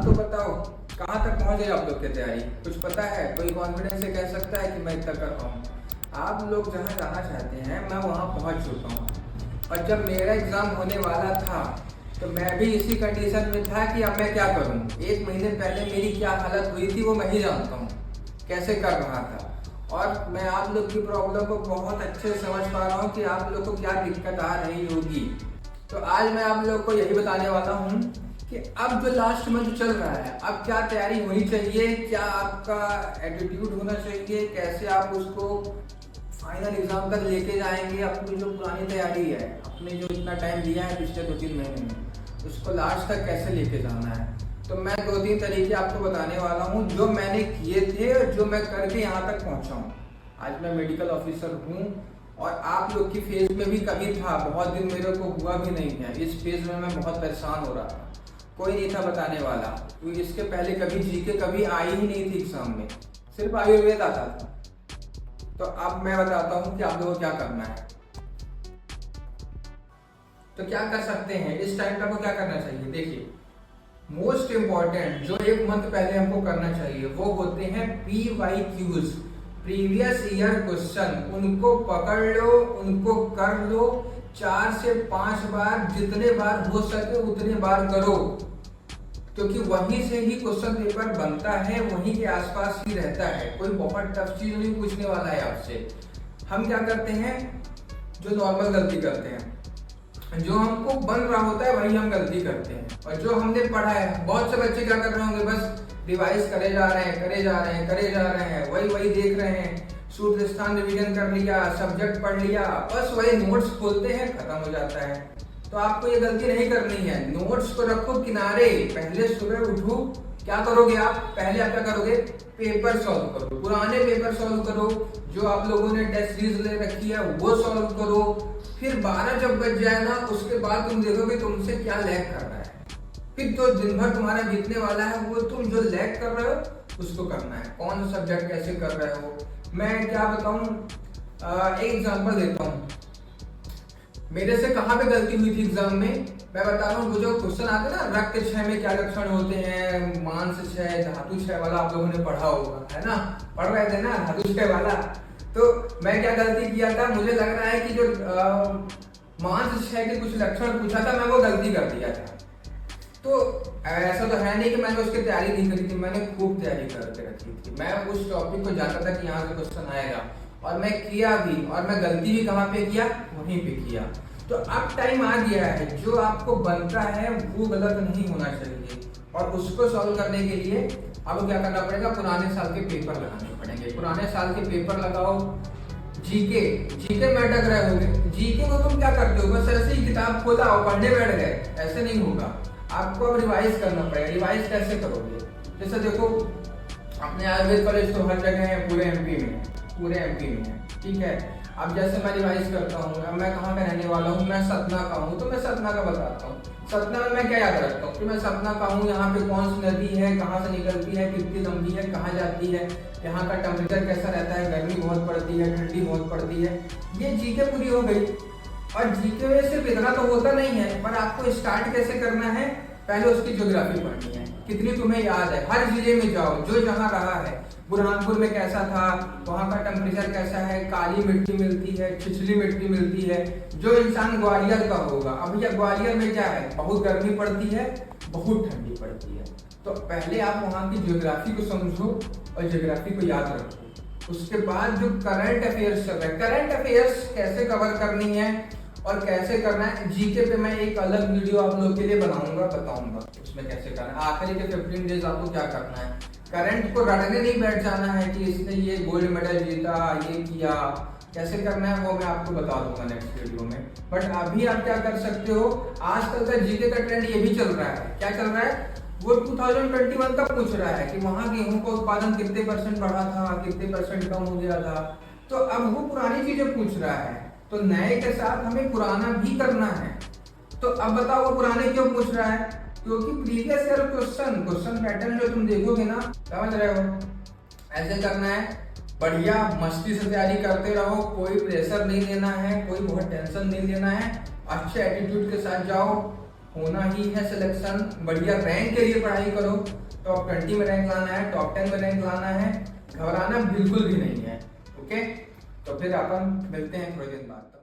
हाँ तो बताओ, कहाँ तक पहुँच गए आप लोग की तैयारी? कुछ पता है? कोई कॉन्फिडेंस से कह सकता है कि मैं इतना कर पाऊँ? आप लोग जहाँ जाना चाहते हैं मैं वहाँ पहुँच चुका हूँ। और जब मेरा एग्ज़ाम होने वाला था तो मैं भी इसी कंडीशन में था कि अब मैं क्या करूँ। 1 महीने पहले मेरी क्या हालत हुई थी वो मैं ही जानता हूँ, कैसे कर रहा था। और मैं आप लोग की प्रॉब्लम को बहुत अच्छे से समझ पा रहा हूँ कि आप लोग को क्या दिक्कत आ रही होगी। तो आज मैं आप लोग को यही बताने वाला हूँ कि अब जो लास्ट मंथ चल रहा है, अब क्या तैयारी होनी चाहिए, क्या आपका एटीट्यूड होना चाहिए, कैसे आप उसको फाइनल एग्जाम तक लेके जाएंगे। अपनी जो पुरानी तैयारी है, अपने जो इतना टाइम दिया है पिछले 2-3 महीने में, उसको लास्ट तक कैसे लेके जाना है। तो मैं 2-3 तरीके आपको बताने वाला हूँ जो मैंने किए थे और जो मैं करके यहाँ तक पहुँचा हूँ। आज मैं मेडिकल ऑफिसर हूँ और आप लोग की फेज में भी कभी था, बहुत दिन मेरे को हुआ भी नहीं है। इस फेज में मैं बहुत परेशान हो रहा था, कोई नहीं था बताने वाला, क्योंकि इसके पहले कभी जीके कभी आई ही नहीं थी एग्जाम में, सिर्फ आयुर्वेद आता था। तो अब मैं बताता हूँ कि आप लोगों को क्या करना है। तो क्या कर सकते हैं इस टाइम पे, आपको क्या करना चाहिए? देखिए, मोस्ट इम्पॉर्टेंट जो 1 मंथ पहले हमको करना चाहिए वो होते हैं PYQs, प्रीवियस ईयर क्वेश्चन। उनको पकड़ लो, उनको कर लो 4 से 5 बार, जितने बार हो सके उतने बार करो, क्योंकि वहीं से ही क्वेश्चन पेपर बनता है, वहीं के आसपास ही रहता है। कोई बहुत टफ चीज नहीं पूछने वाला है आपसे। हम क्या करते हैं, जो नॉर्मल गलती करते हैं, जो हमको बन रहा होता है वही हम गलती करते हैं। और जो हमने पढ़ा है, बहुत से बच्चे क्या कर रहे होंगे, बस रिवाइज करे जा रहे हैं, करे जा रहे हैं, करे जा रहे हैं, वही देख रहे हैं। सूत्र स्थान रिवीजन कर लिया, सब्जेक्ट पढ़ लिया, बस वही नोट्स खोलते हैं, खत्म हो जाता है। तो आपको ये गलती नहीं करनी है। नोट्स को रखो किनारे, पहले सुबह उठो, क्या करोगे आप? पहले आप क्या करोगे? पेपर सॉल्व करो, पुराने पेपर सॉल्व करो, जो आप लोगों ने टेस्ट सीरीज ले रखी है वो सॉल्व करो। फिर 12 जब बज जाए ना, उसके बाद तुम देखोगे तुमसे क्या लैग कर रहा है। फिर तो दिन भर तुम्हारा बीतने वाला है, वो तुम जो लैग कर रहे हो उसको करना है। कौन सा सब्जेक्ट कैसे कर रहे हो, मैं क्या बताऊं, एक एग्जांपल देता हूं। मेरे से कहाँ पे गलती हुई थी एग्जाम में, मैं बता रहा हूँ। वो जो क्वेश्चन आते हैं ना, रक्त क्षय में क्या लक्षण होते हैं, मांस क्षय, धातु क्षय वाला आप लोगों ने पढ़ा होगा, है ना? पढ़ रहे थे ना धातु क्षय वाला। तो मैं क्या गलती किया था, मुझे लग रहा है कि जो मांस क्षय के कुछ लक्षण पूछा था, मैं वो गलती कर दिया था। तो ऐसा तो है नहीं कि मैंने उसकी तैयारी नहीं करी थी, मैंने खूब तैयारी करके रखी थी। मैं उस टॉपिक को जानता था कि यहाँ से क्वेश्चन आएगा, और मैं किया भी। और मैं गलती भी कहाँ पे किया? वहीं पे किया। तो अब टाइम आ गया है, जो आपको बनता है वो गलत नहीं होना चाहिए, और उसको सॉल्व करने के लिए अब क्या करना पड़ेगा? पुराने साल के पेपर लगाने पड़ेंगे। पुराने साल के पेपर लगाओ। जीके में अटक रहे होंगे, जीके को तुम क्या करते हो? बस ऐसे ही किताब खोला और पढ़ने बैठ गए, ऐसे नहीं होगा। आपको अब रिवाइज करना पड़ेगा। रिवाइज कैसे करोगे? जैसे देखो, अपने आयुर्वेद कॉलेज तो हर जगह है, पूरे एमपी में है, ठीक है। अब जैसे मैं रिवाइज करता हूँ, अब मैं कहाँ का रहने वाला हूँ, मैं सतना का हूँ, तो मैं सतना का बताता हूँ। सतना में मैं क्या याद रखता हूँ कि मैं सतना का हूँ, यहाँ पे कौन सी नदी है, कहाँ से निकलती है, कितनी लंबी है, कहाँ जाती है, यहाँ का टेम्परेचर कैसा रहता है, गर्मी बहुत पड़ती है, ठंडी बहुत पड़ती है। ये जीके पूरी हो गई। और जीके में सिर्फ इतना तो होता नहीं है, पर आपको स्टार्ट कैसे करना है? पहले उसकी ज्योग्राफी पढ़नी है, कितनी तुम्हें याद है। हर जिले में जाओ, जो जहाँ रहा है। बुरहानपुर में कैसा था, वहाँ का टेम्परेचर कैसा है, काली मिट्टी मिलती है, छिछली मिट्टी मिलती है। जो इंसान ग्वालियर का होगा, अब भैया ग्वालियर में क्या है, बहुत गर्मी पड़ती है, बहुत ठंडी पड़ती है। तो पहले आप वहाँ की ज्योग्राफी को समझो और ज्योग्राफी को याद रखो। उसके बाद जो करंट अफेयर्स चल रहा है, करंट अफेयर्स कैसे कवर करनी है और कैसे करना है, जीके पे मैं एक अलग वीडियो आप लोग के लिए बनाऊंगा, बताऊंगा उसमें कैसे करना है। आखिरी के 15 डेज आपको क्या करना है, करंट को रटने नहीं बैठ जाना है कि इसने ये गोल्ड मेडल जीता, ये किया। कैसे करना है वो मैं आपको बता दूंगा नेक्स्ट वीडियो में। बट अभी आप क्या कर सकते हो, आजकल का जीके का ट्रेंड ये भी चल रहा है। क्या चल रहा है? वो 2021 का पूछ रहा है कि वहाँ गेहूं का उत्पादन कितने % बढ़ा था, कितने % कम हो गया था। तो अब वो पुरानी चीजें पूछ रहा है, तो नए के साथ हमें पुराना भी करना है। तो अब बताओ वो पुराने क्यों पूछ रहा है? क्योंकि प्रीवियस ईयर क्वेश्चन पैटर्न जो तुम देखोगे ना, समझ रहे हो, ऐसे करना है। बढ़िया मस्ती से तैयारी करते रहो, कोई प्रेशर नहीं लेना है, कोई बहुत टेंशन नहीं लेना है। अच्छे एटीट्यूड के साथ जाओ, होना ही है सिलेक्शन। बढ़िया रैंक के लिए पढ़ाई करो, टॉप 20 में रैंक लाना है, टॉप 10 में रैंक लाना है, घबराना बिल्कुल भी नहीं है। ओके, तो फिर अपन मिलते हैं थोड़ी दिन बाद।